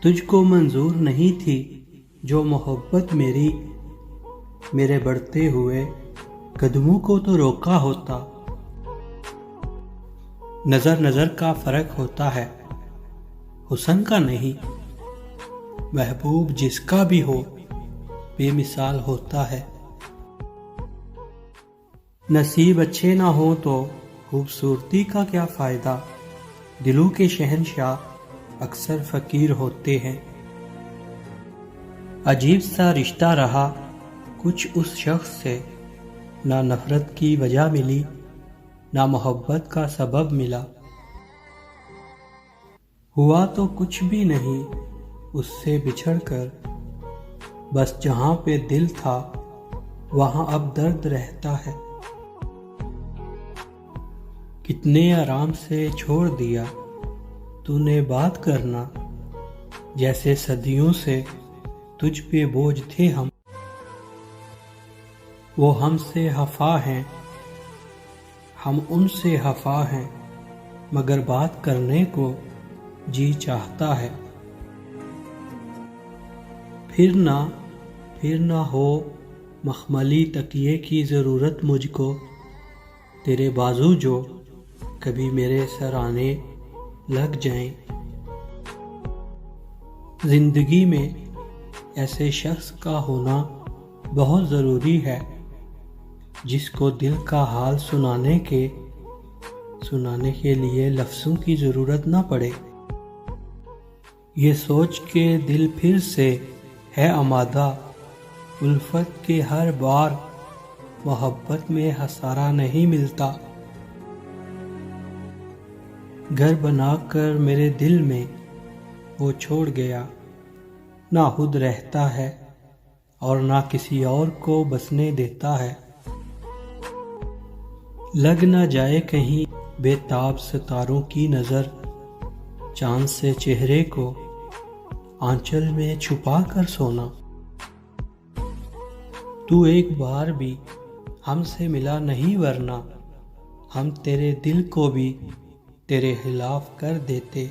تجھ کو منظور نہیں تھی جو محبت میری، میرے بڑھتے ہوئے قدموں کو تو روکا ہوتا۔ نظر نظر کا فرق ہوتا ہے، حسن کا نہیں۔ محبوب جس کا بھی ہو بے مثال ہوتا ہے۔ نصیب اچھے نہ ہو تو خوبصورتی کا کیا فائدہ، دلوں کے شہنشاہ اکثر فقیر ہوتے ہیں۔ عجیب سا رشتہ رہا کچھ اس شخص سے، نہ نفرت کی وجہ ملی نہ محبت کا سبب ملا۔ ہوا تو کچھ بھی نہیں اس سے بچھڑ کر، بس جہاں پہ دل تھا وہاں اب درد رہتا ہے۔ کتنے آرام سے چھوڑ دیا تو نے بات کرنا، جیسے صدیوں سے تجھ پہ بوجھ تھے ہم۔ وہ ہم سے خفا ہیں، ہم ان سے خفا ہیں، مگر بات کرنے کو جی چاہتا ہے۔ پھر نہ ہو مخملی تکیے کی ضرورت مجھ کو، تیرے بازو جو کبھی میرے سرانے لگ جائیں۔ زندگی میں ایسے شخص کا ہونا بہت ضروری ہے، جس کو دل کا حال سنانے کے لیے لفظوں کی ضرورت نہ پڑے۔ یہ سوچ کے دل پھر سے ہے آمادہ، الفت کے ہر بار محبت میں خسارہ نہیں ملتا۔ گھر بنا کر میرے دل میں وہ چھوڑ گیا، نہ خود رہتا ہے اور نہ کسی اور کو بسنے دیتا ہے۔ لگ نہ جائے کہیں بے تاب ستاروں کی نظر، چاند سے چہرے کو آنچل میں چھپا کر سونا۔ تو ایک بار بھی ہم سے ملا نہیں، ورنہ ہم تیرے دل کو بھی تیرے خلاف کر دیتے۔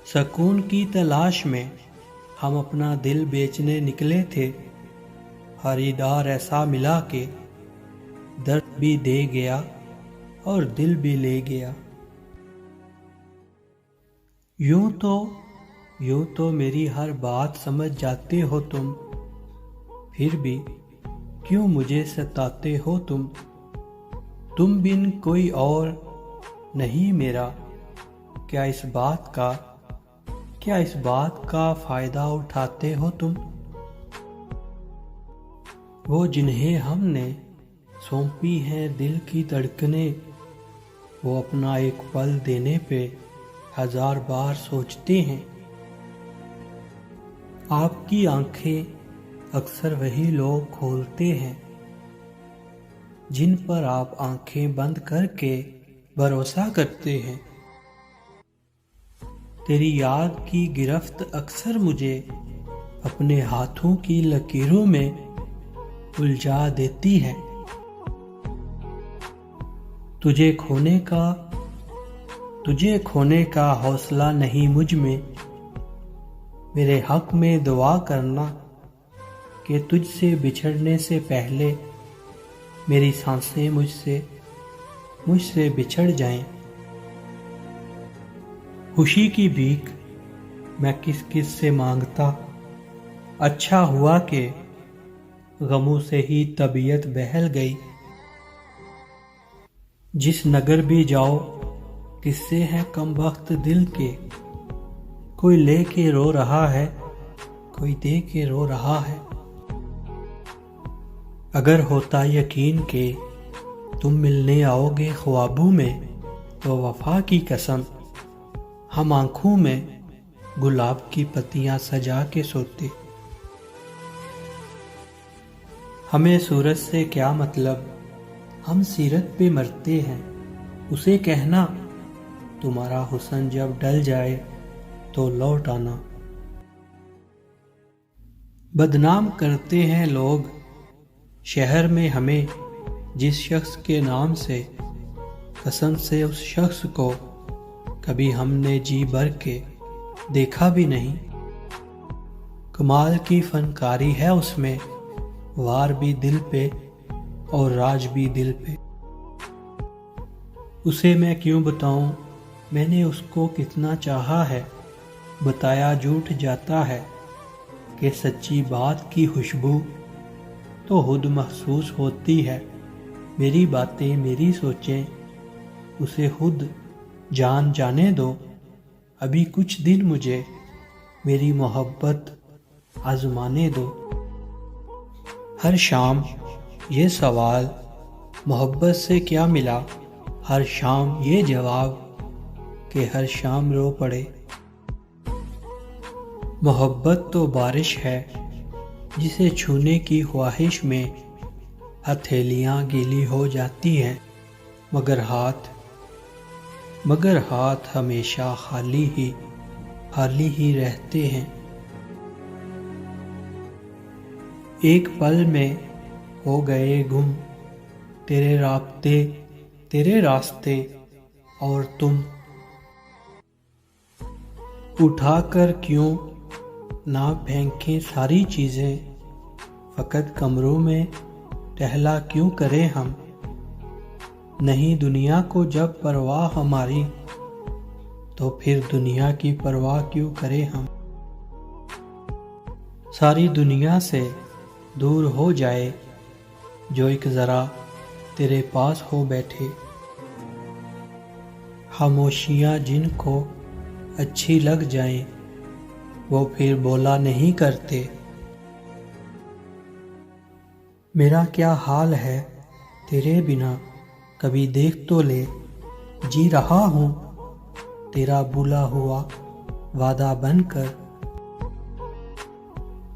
سکون کی تلاش میں ہم اپنا دل بیچنے نکلے تھے، خریدار ایسا ملا کہ درد بھی دے گیا اور دل بھی لے گیا۔ یوں تو میری ہر بات سمجھ جاتے ہو تم، پھر بھی کیوں مجھے ستاتے ہو تم بن کوئی اور نہیں میرا، کیا اس بات کا فائدہ اٹھاتے ہو تم؟ وہ جنہیں ہم نے سونپی ہیں دل کی دھڑکنیں، وہ اپنا ایک پل دینے پہ ہزار بار سوچتے ہیں۔ آپ کی آنکھیں اکثر وہی لوگ کھولتے ہیں جن پر آپ آنکھیں بند کر کے بھروسہ کرتے ہیں۔ تیری یاد کی گرفت اکثر مجھے اپنے ہاتھوں کی لکیروں میں الجھا دیتی ہے۔ تجھے کھونے کا حوصلہ نہیں مجھ میں، میرے حق میں دعا کرنا کہ تجھ سے بچھڑنے سے پہلے میری سانسیں مجھ سے بچھڑ جائیں۔ خوشی کی بھیک میں کس سے مانگتا، اچھا ہوا کہ غموں سے ہی طبیعت بہل گئی۔ جس نگر بھی جاؤ قصے ہیں کم بخت دل کے، کوئی لے کے رو رہا ہے کوئی دے کے رو رہا ہے۔ اگر ہوتا یقین کہ تم ملنے آؤ گے خوابوں میں، تو وفا کی قسم ہم آنکھوں میں گلاب کی پتیاں سجا کے سوتے۔ ہمیں صورت سے کیا مطلب، ہم سیرت پہ مرتے ہیں۔ اسے کہنا تمہارا حسن جب ڈل جائے تو لوٹ آنا۔ بدنام کرتے ہیں لوگ شہر میں ہمیں جس شخص کے نام سے، قسم سے اس شخص کو کبھی ہم نے جی بھر کے دیکھا بھی نہیں۔ کمال کی فنکاری ہے اس میں، وار بھی دل پہ اور راج بھی دل پہ۔ اسے میں کیوں بتاؤں میں نے اس کو کتنا چاہا ہے، بتایا جھوٹ جاتا ہے کہ سچی بات کی خوشبو تو خود محسوس ہوتی ہے۔ میری باتیں میری سوچیں اسے خود جان جانے دو، ابھی کچھ دن مجھے میری محبت آزمانے دو۔ ہر شام یہ سوال محبت سے کیا ملا، ہر شام یہ جواب کہ ہر شام رو پڑے۔ محبت تو بارش ہے جسے چھونے کی خواہش میں ہتھیلیاں گیلی ہو جاتی ہیں، مگر ہاتھ ہمیشہ خالی ہی رہتے ہیں۔ ایک پل میں ہو گئے گم تیرے رابطے، تیرے راستے اور تم، اٹھا کر کیوں نہ پھینکیں ساری چیزیں، فقط کمروں میں ٹہلا کیوں کریں ہم۔ نہیں دنیا کو جب پرواہ ہماری، تو پھر دنیا کی پرواہ کیوں کریں ہم۔ ساری دنیا سے دور ہو جائے جو ایک ذرا تیرے پاس ہو بیٹھے، خاموشیاں جن کو اچھی لگ جائیں وہ پھر بولا نہیں کرتے۔ میرا کیا حال ہے تیرے بنا، کبھی دیکھ تو لے، جی رہا ہوں تیرا بھولا ہوا وعدہ بن کر۔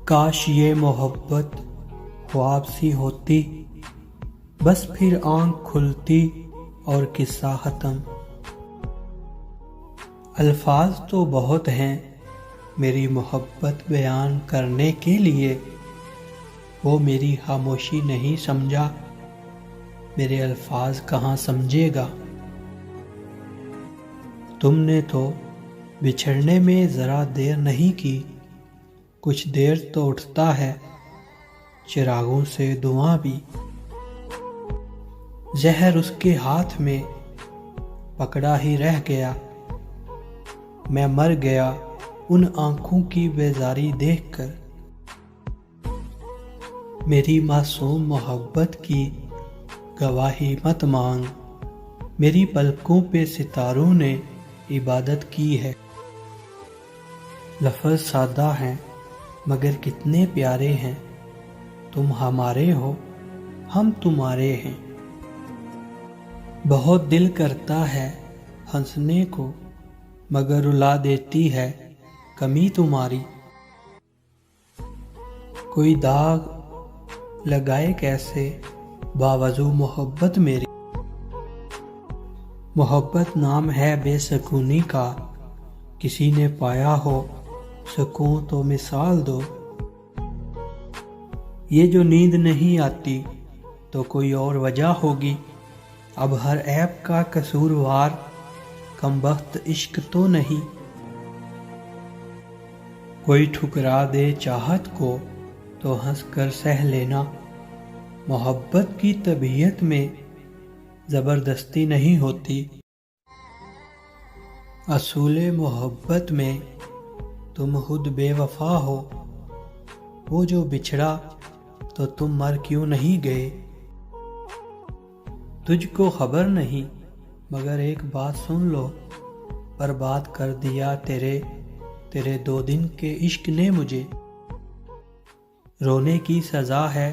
کاش یہ محبت خواب سی ہوتی، بس پھر آنکھ کھلتی اور قصہ ختم۔ الفاظ تو بہت ہیں میری محبت بیان کرنے کے لیے، وہ میری خاموشی نہیں سمجھا، میرے الفاظ کہاں سمجھے گا۔ تم نے تو بچھڑنے میں ذرا دیر نہیں کی، کچھ دیر تو اٹھتا ہے چراغوں سے دھواں بھی۔ زہر اس کے ہاتھ میں پکڑا ہی رہ گیا، میں مر گیا ان آنکھوں کی بیزاری دیکھ کر۔ میری معصوم محبت کی گواہی مت مانگ، میری پلکوں پہ ستاروں نے عبادت کی ہے۔ لفظ سادہ ہیں مگر کتنے پیارے ہیں، تم ہمارے ہو ہم تمہارے ہیں۔ بہت دل کرتا ہے ہنسنے کو، مگر رلا دیتی ہے کمی تمہاری۔ کوئی داغ لگائے کیسے باوجود محبت میری، محبت نام ہے بے سکونی کا، کسی نے پایا ہو سکون تو مثال دو۔ یہ جو نیند نہیں آتی تو کوئی اور وجہ ہوگی، اب ہر عیب کا قصوروار کمبخت عشق تو نہیں۔ کوئی ٹھکرا دے چاہت کو تو ہنس کر سہ لینا، محبت کی طبیعت میں زبردستی نہیں ہوتی۔ اصول محبت میں تم خود بے وفا ہو، وہ جو بچھڑا تو تم مر کیوں نہیں گئے۔ تجھ کو خبر نہیں مگر ایک بات سن لو، برباد کر دیا تیرے 2 دن کے عشق نے مجھے۔ رونے کی سزا ہے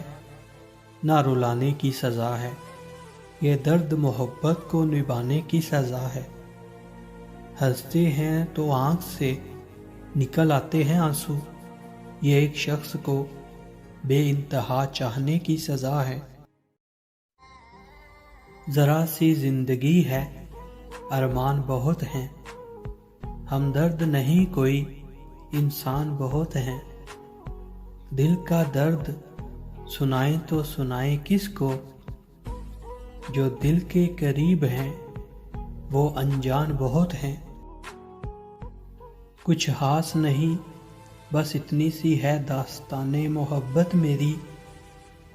نہ رلانے کی سزا ہے، یہ درد محبت کو نبھانے کی سزا ہے۔ ہنستے ہیں تو آنکھ سے نکل آتے ہیں آنسو، یہ ایک شخص کو بے انتہا چاہنے کی سزا ہے۔ ذرا سی زندگی ہے ارمان بہت ہیں، ہمدرد نہیں کوئی انسان بہت ہیں۔ دل کا درد سنائیں تو سنائیں کس کو، جو دل کے قریب ہیں وہ انجان بہت ہیں۔ کچھ خاص نہیں، بس اتنی سی ہے داستان محبت میری،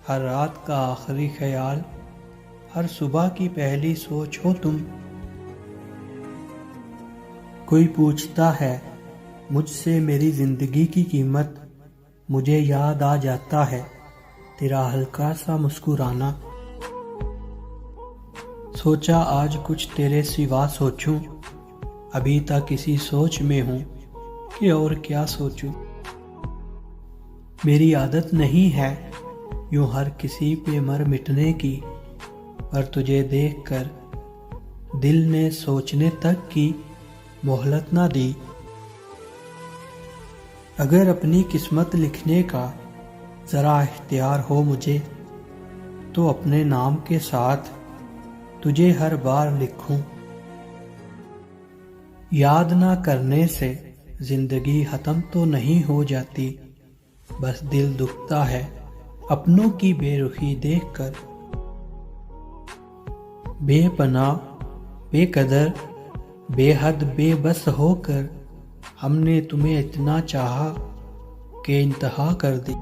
ہر رات کا آخری خیال، ہر صبح کی پہلی سوچ ہو تم۔ کوئی پوچھتا ہے مجھ سے میری زندگی کی قیمت، مجھے یاد آ جاتا ہے تیرا ہلکا سا مسکرانا۔ سوچا آج کچھ تیرے سوا سوچوں، ابھی تک کسی سوچ میں ہوں کہ اور کیا سوچوں۔ میری عادت نہیں ہے یوں ہر کسی پہ مر مٹنے کی، پر تجھے دیکھ کر دل نے سوچنے تک کی مہلت نہ دی۔ اگر اپنی قسمت لکھنے کا ذرا اختیار ہو مجھے، تو اپنے نام کے ساتھ تجھے ہر بار لکھوں۔ یاد نہ کرنے سے زندگی ختم تو نہیں ہو جاتی، بس دل دکھتا ہے اپنوں کی بے رخی دیکھ کر۔ بے پناہ، بے قدر، بے حد بے بس ہو کر ہم نے تمہیں اتنا چاہا کہ انتہا کر دی۔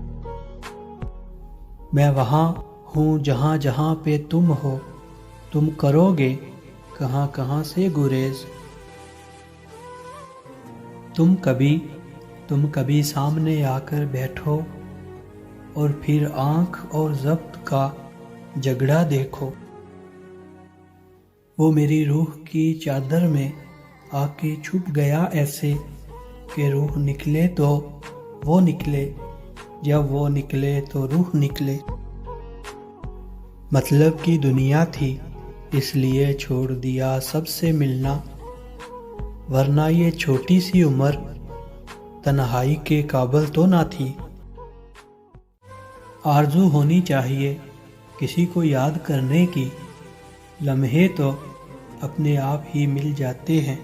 میں وہاں ہوں جہاں جہاں پہ تم ہو، تم کرو گے کہاں کہاں سے گریز۔ تم کبھی سامنے آ کر بیٹھو اور پھر آنکھ اور ضبط کا جھگڑا دیکھو۔ وہ میری روح کی چادر میں آ کے چھپ گیا ایسے کہ روح نکلے تو وہ نکلے، جب وہ نکلے تو روح نکلے۔ مطلب کی دنیا تھی اس لیے چھوڑ دیا سب سے ملنا، ورنہ یہ چھوٹی سی عمر تنہائی کے قابل تو نہ تھی۔ آرزو ہونی چاہیے کسی کو یاد کرنے کی، لمحے تو اپنے آپ ہی مل جاتے ہیں۔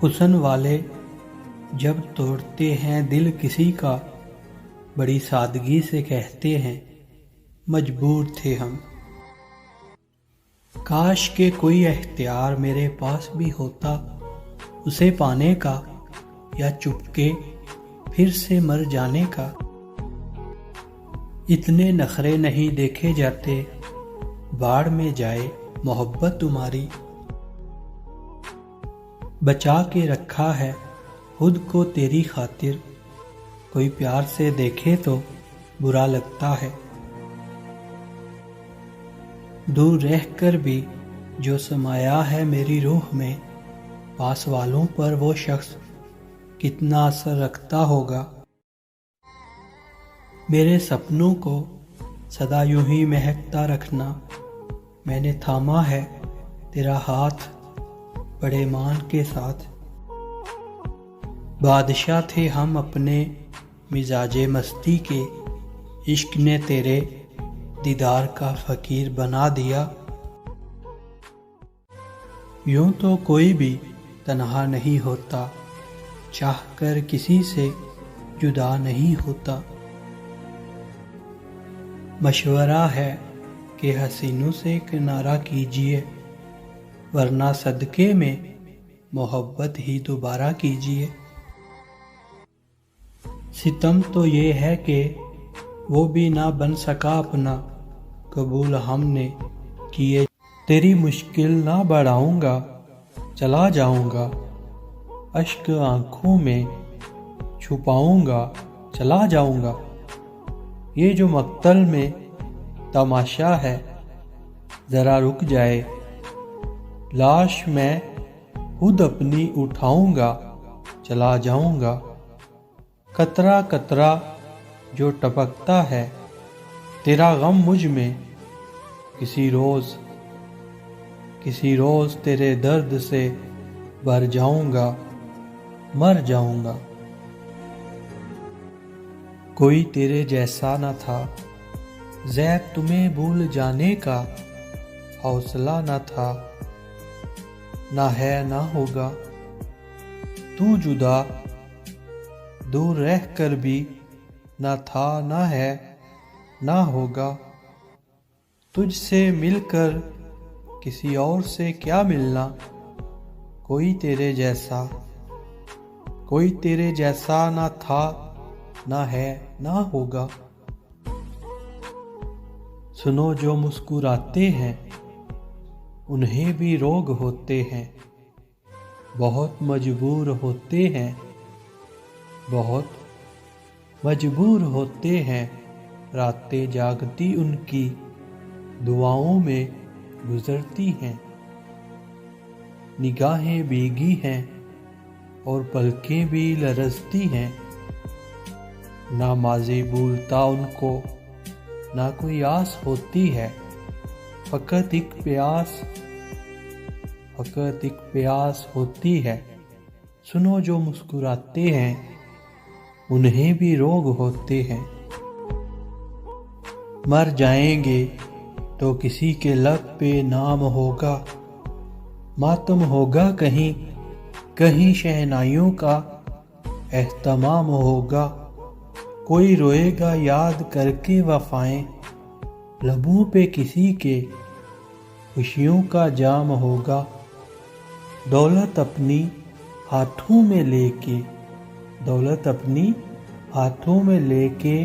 حسن والے جب توڑتے ہیں دل کسی کا، بڑی سادگی سے کہتے ہیں مجبور تھے ہم۔ کاش کہ کوئی اختیار میرے پاس بھی ہوتا اسے پانے کا، یا چپکے پھر سے مر جانے کا۔ اتنے نخرے نہیں دیکھے جاتے، باڑ میں جائے محبت تمہاری۔ بچا کے رکھا ہے خود کو تیری خاطر، کوئی پیار سے دیکھے تو برا لگتا ہے۔ دور رہ کر بھی جو سمایا ہے میری روح میں، پاس والوں پر وہ شخص کتنا اثر رکھتا ہوگا۔ میرے سپنوں کو سدا یوں ہی مہکتا رکھنا، میں نے تھاما ہے تیرا ہاتھ بڑے مان کے ساتھ۔ بادشاہ تھے ہم اپنے مزاج مستی کے، عشق نے تیرے دیدار کا فقیر بنا دیا۔ یوں تو کوئی بھی تنہا نہیں ہوتا، چاہ کر کسی سے جدا نہیں ہوتا۔ مشورہ ہے کہ حسینوں سے کنارہ کیجیے، ورنہ صدقے میں محبت ہی دوبارہ کیجیے۔ ستم تو یہ ہے کہ وہ بھی نہ بن سکا اپنا، قبول ہم نے کیے۔ تیری مشکل نہ بڑھاؤں گا، چلا جاؤں گا، اشک آنکھوں میں چھپاؤں گا، چلا جاؤں گا۔ یہ جو مقتل میں تماشا ہے ذرا رک جائے، لاش میں خود اپنی اٹھاؤں گا، چلا جاؤں گا۔ قطرہ قطرہ جو ٹپکتا ہے تیرا غم مجھ میں، کسی روز تیرے درد سے بھر جاؤں گا، مر جاؤں گا۔ کوئی تیرے جیسا نہ تھا، زید تمہیں بھول جانے کا حوصلہ نہ تھا، نہ ہے نہ ہوگا۔ تو جدا دور رہ کر بھی نہ تھا نہ ہے نہ ہوگا۔ تجھ سے مل کر کسی اور سے کیا ملنا، کوئی تیرے جیسا نہ تھا، نہ ہے، نہ ہوگا۔ سنو جو مسکراتے ہیں انہیں بھی روگ ہوتے ہیں، بہت مجبور ہوتے ہیں، بہت مجبور ہوتے ہیں، راتیں جاگتی ان کی دعاؤں میں گزرتی ہیں، نگاہیں بھیگی ہیں اور پلکیں بھی لرزتی ہیں، نہ ماضی بھولتا ان کو، نہ کوئی آس ہوتی ہے، فقط ایک پیاس ہوتی ہے۔ سنو جو مسکراتے ہیں انہیں بھی روگ ہوتے ہیں، مر جائیں گے تو کسی کے لب پہ نام ہوگا، ماتم ہوگا کہیں شہنائیوں کا اہتمام ہوگا، کوئی روئے گا یاد کر کے وفائیں، لبوں پہ کسی کے خوشیوں کا جام ہوگا، دولت اپنی ہاتھوں میں لے کے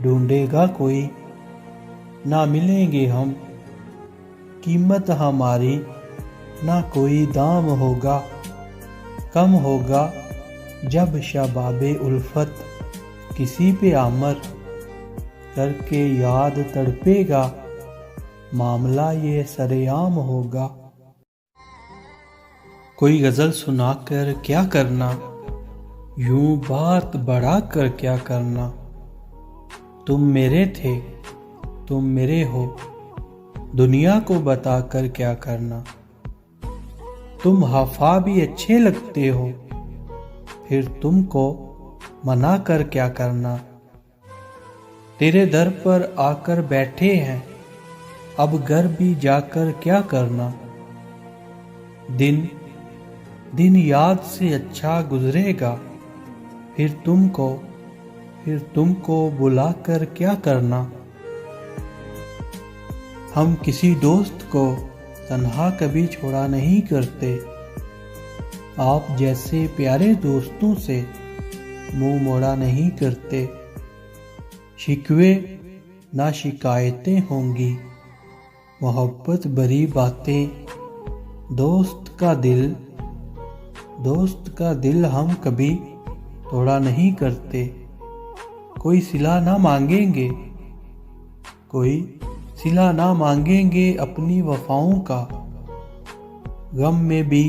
ڈھونڈے گا کوئی، نہ ملیں گے ہم، قیمت ہماری نہ کوئی دام ہوگا، کم ہوگا جب شباب الفت کسی پہ عمر کر کے یاد تڑپے گا، معاملہ یہ سرعام ہوگا۔ کوئی غزل سنا کر کیا کرنا، یوں بات بڑھا کر کیا کرنا، تم میرے تھے تم میرے ہو، دنیا کو بتا کر کیا کرنا، تم حفا بھی اچھے لگتے ہو، پھر تم کو منا کر کیا کرنا، تیرے در پر آ کر بیٹھے ہیں اب گھر بھی جا کر کیا کرنا، دن یاد سے اچھا گزرے گا، پھر تم کو بلا کر کیا کرنا، ہم کسی دوست کو تنہا کبھی چھوڑا نہیں کرتے، آپ جیسے پیارے دوستوں سے منہ موڑا نہیں کرتے، شکوے نہ شکایتیں ہوں گی، محبت بھری باتیں، دوست کا دل ہم کبھی توڑا نہیں کرتے، کوئی صلہ نہ مانگیں گے اپنی وفاؤں کا، غم میں بھی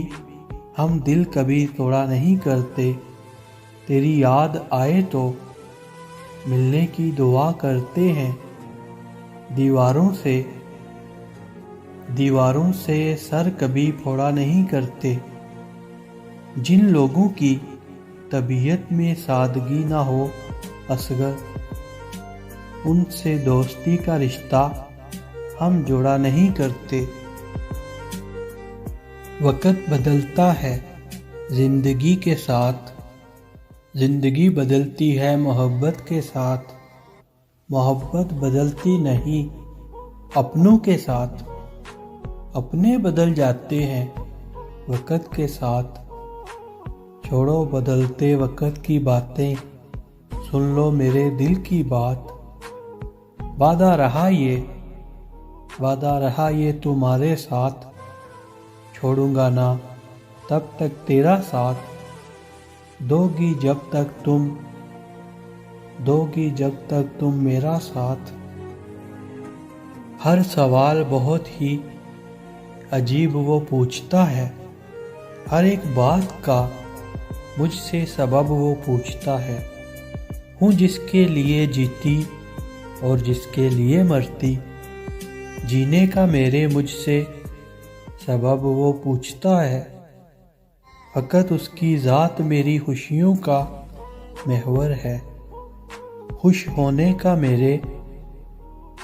ہم دل کبھی توڑا نہیں کرتے، تیری یاد آئے تو ملنے کی دعا کرتے ہیں، دیواروں سے سر کبھی پھوڑا نہیں کرتے، جن لوگوں کی طبیعت میں سادگی نہ ہو اصغر، ان سے دوستی کا رشتہ ہم جوڑا نہیں کرتے۔ وقت بدلتا ہے زندگی کے ساتھ، زندگی بدلتی ہے محبت کے ساتھ، محبت بدلتی نہیں اپنوں کے ساتھ، اپنے بدل جاتے ہیں وقت کے ساتھ، چھوڑو بدلتے وقت کی باتیں، سن لو میرے دل کی بات، وعدہ رہا یہ تمہارے ساتھ، چھوڑوں گا نہ تب تک تیرا ساتھ، دو گی جب تک تم میرا ساتھ۔ ہر سوال بہت ہی عجیب وہ پوچھتا ہے، ہر ایک بات کا مجھ سے سبب وہ پوچھتا ہے، ہوں جس کے لیے جیتی اور جس کے لیے مرتی، جینے کا میرے مجھ سے سبب وہ پوچھتا ہے، فقط اس کی ذات میری خوشیوں کا محور ہے، خوش ہونے کا میرے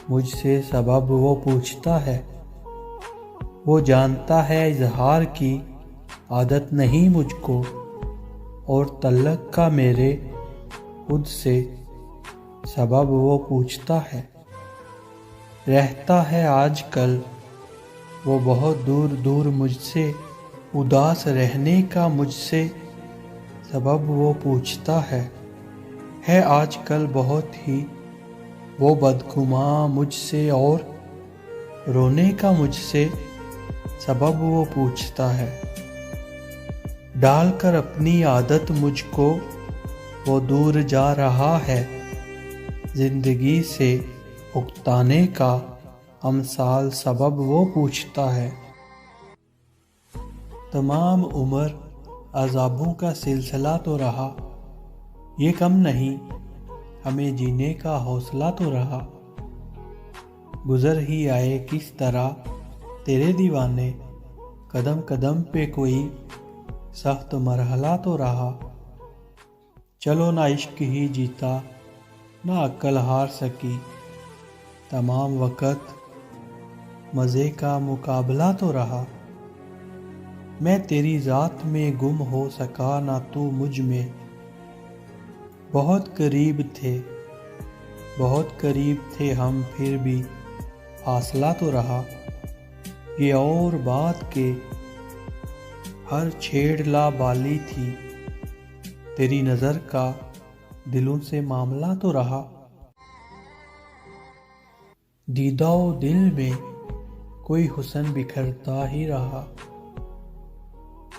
مجھ سے سبب وہ پوچھتا ہے، وہ جانتا ہے اظہار کی عادت نہیں مجھ کو، اور تعلق کا میرے خود سے سبب وہ پوچھتا ہے، رہتا ہے آج کل وہ بہت دور دور مجھ سے، اداس رہنے کا مجھ سے سبب وہ پوچھتا ہے آج کل بہت ہی وہ بدگماں مجھ سے، اور رونے کا مجھ سے سبب وہ پوچھتا ہے۔ ڈال کر اپنی عادت مجھ کو وہ دور جا رہا ہے، زندگی سے اکتانے کا امثال سبب وہ پوچھتا ہے۔ تمام عمر عذابوں کا سلسلہ تو رہا، یہ کم نہیں ہمیں جینے کا حوصلہ تو رہا۔ گزر ہی آئے کس طرح تیرے دیوانے، قدم قدم پہ کوئی سخت مرحلہ تو رہا۔ چلو نہ عشق ہی جیتا نہ عقل ہار سکی، تمام وقت مزے کا مقابلہ تو رہا۔ میں تیری ذات میں گم ہو سکا نہ تو مجھ میں، بہت قریب تھے ہم پھر بھی فاصلہ تو رہا۔ یہ اور بات کہ ہر چھیڑ لا بالی تھی، تیری نظر کا دلوں سے معاملہ تو رہا۔ دیدہ و دل میں کوئی حسن بکھرتا ہی رہا،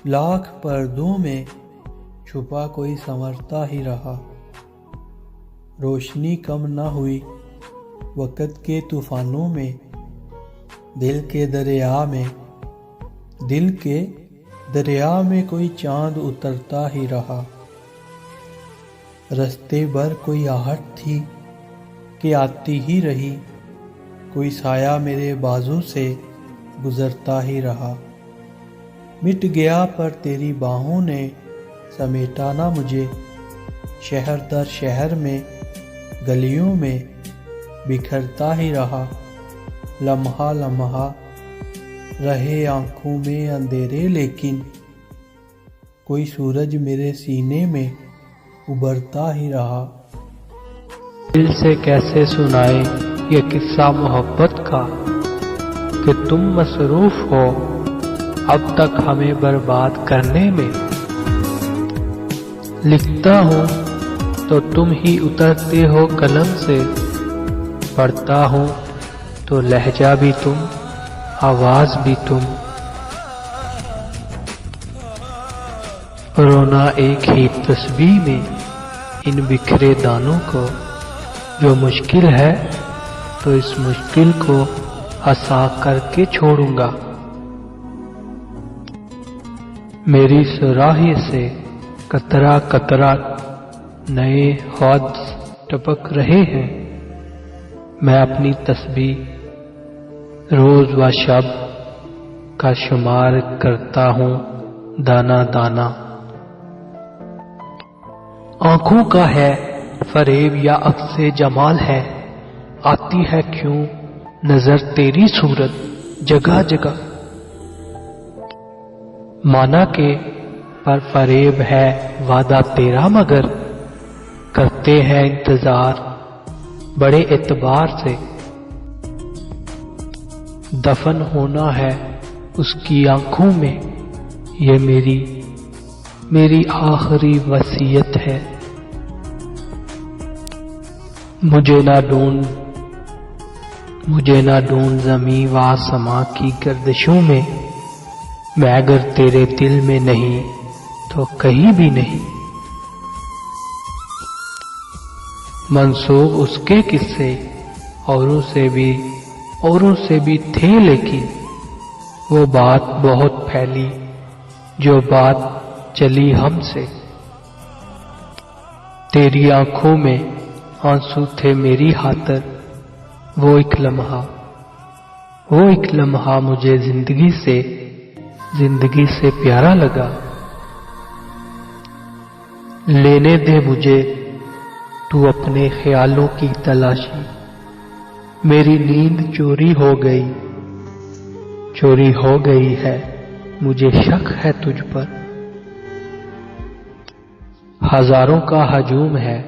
لاکھ پردوں میں چھپا کوئی سنورتا ہی رہا۔ روشنی کم نہ ہوئی وقت کے طوفانوں میں، دل کے دریا میں کوئی چاند اترتا ہی رہا۔ رستے بھر کوئی آہٹ تھی کہ آتی ہی رہی، کوئی سایہ میرے بازو سے گزرتا ہی رہا۔ مٹ گیا پر تیری باہوں نے سمیٹا نہ مجھے، شہر در شہر میں گلیوں میں بکھرتا ہی رہا۔ لمحہ لمحہ رہے آنکھوں میں اندھیرے، لیکن کوئی سورج میرے سینے میں ابھرتا ہی رہا۔ دل سے کیسے سنائے یہ قصہ محبت کا کہ تم مصروف ہو اب تک ہمیں برباد کرنے میں۔ لکھتا ہوں تو تم ہی اترتے ہو قلم سے، پڑھتا ہوں تو لہجہ بھی تم، آواز بھی تم۔ رونا ایک ہی تسبیح میں ان بکھرے دانوں کو، جو مشکل ہے تو اس مشکل کو آسان کر کے چھوڑوں گا۔ میری سراہی سے قطرہ قطرہ نئے حوض ٹپک رہے ہیں، میں اپنی تسبیح روز و شب کا شمار کرتا ہوں دانا دانا۔ آنکھوں کا ہے فریب یا عکس جمال ہے، آتی ہے کیوں نظر تیری صورت جگہ جگہ۔ مانا کہ پر فریب ہے وعدہ تیرا، مگر کرتے ہیں انتظار بڑے اعتبار سے۔ دفن ہونا ہے اس کی آنکھوں میں، یہ میری آخری وصیت ہے۔ مجھے نہ ڈھونڈ زمیں و آسماں کی گردشوں میں، میں اگر تیرے دل میں نہیں تو کہیں بھی نہیں۔ منسوب اس کے قصے اوروں سے بھی تھے، لیکن وہ بات بہت پھیلی جو بات چلی ہم سے۔ تیری آنکھوں میں آنسو تھے میری خاطر، وہ ایک لمحہ مجھے زندگی سے پیارا لگا۔ لینے دے مجھے تو اپنے خیالوں کی تلاشی، میری نیند چوری ہو گئی ہے، مجھے شک ہے تجھ پر۔ ہزاروں کا ہجوم ہے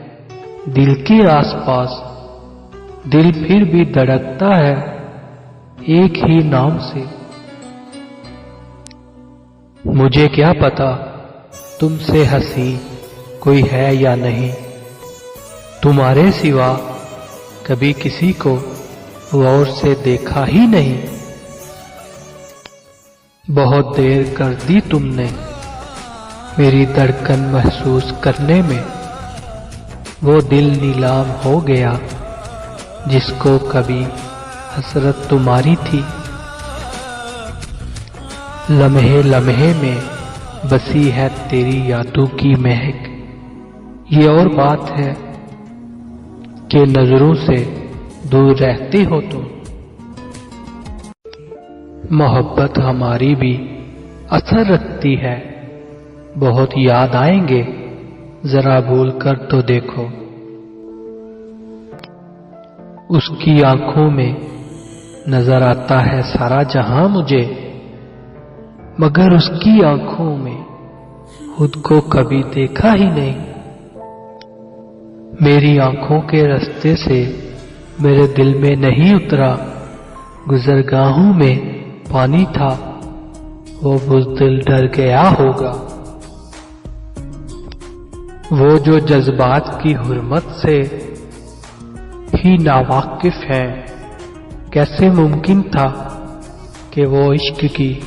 دل کے آس پاس، دل پھر بھی دھڑکتا ہے ایک ہی نام سے۔ مجھے کیا پتا تم سے ہنسی کوئی ہے یا نہیں، تمہارے سوا کبھی کسی کو غور سے دیکھا ہی نہیں۔ بہت دیر کر دی تم نے میری دھڑکن محسوس کرنے میں، وہ دل نیلام ہو گیا جس کو کبھی حسرت تمہاری تھی۔ لمحے لمحے میں بسی ہے تیری یادوں کی مہک، یہ اور بات ہے کہ نظروں سے دور رہتی ہو تم۔ محبت ہماری بھی اثر رکھتی ہے، بہت یاد آئیں گے ذرا بھول کر تو دیکھو۔ اس کی آنکھوں میں نظر آتا ہے سارا جہاں مجھے، مگر اس کی آنکھوں میں خود کو کبھی دیکھا ہی نہیں۔ میری آنکھوں کے رستے سے میرے دل میں نہیں اترا، گزرگاہوں میں پانی تھا، وہ بزدل ڈر گیا ہوگا۔ وہ جو جذبات کی حرمت سے ہی ناواقف ہے، کیسے ممکن تھا کہ وہ عشق کی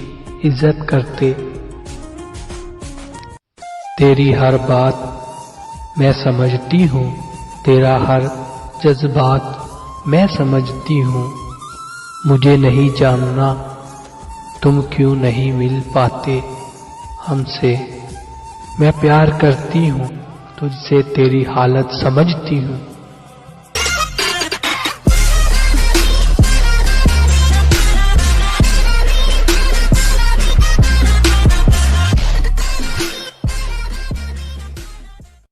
عزت کرتے۔ تیری ہر بات میں سمجھتی ہوں، تیرا ہر جذبات میں سمجھتی ہوں، مجھے نہیں جاننا تم کیوں نہیں مل پاتے ہم سے، میں پیار کرتی ہوں تجھ سے، تیری حالت سمجھتی ہوں۔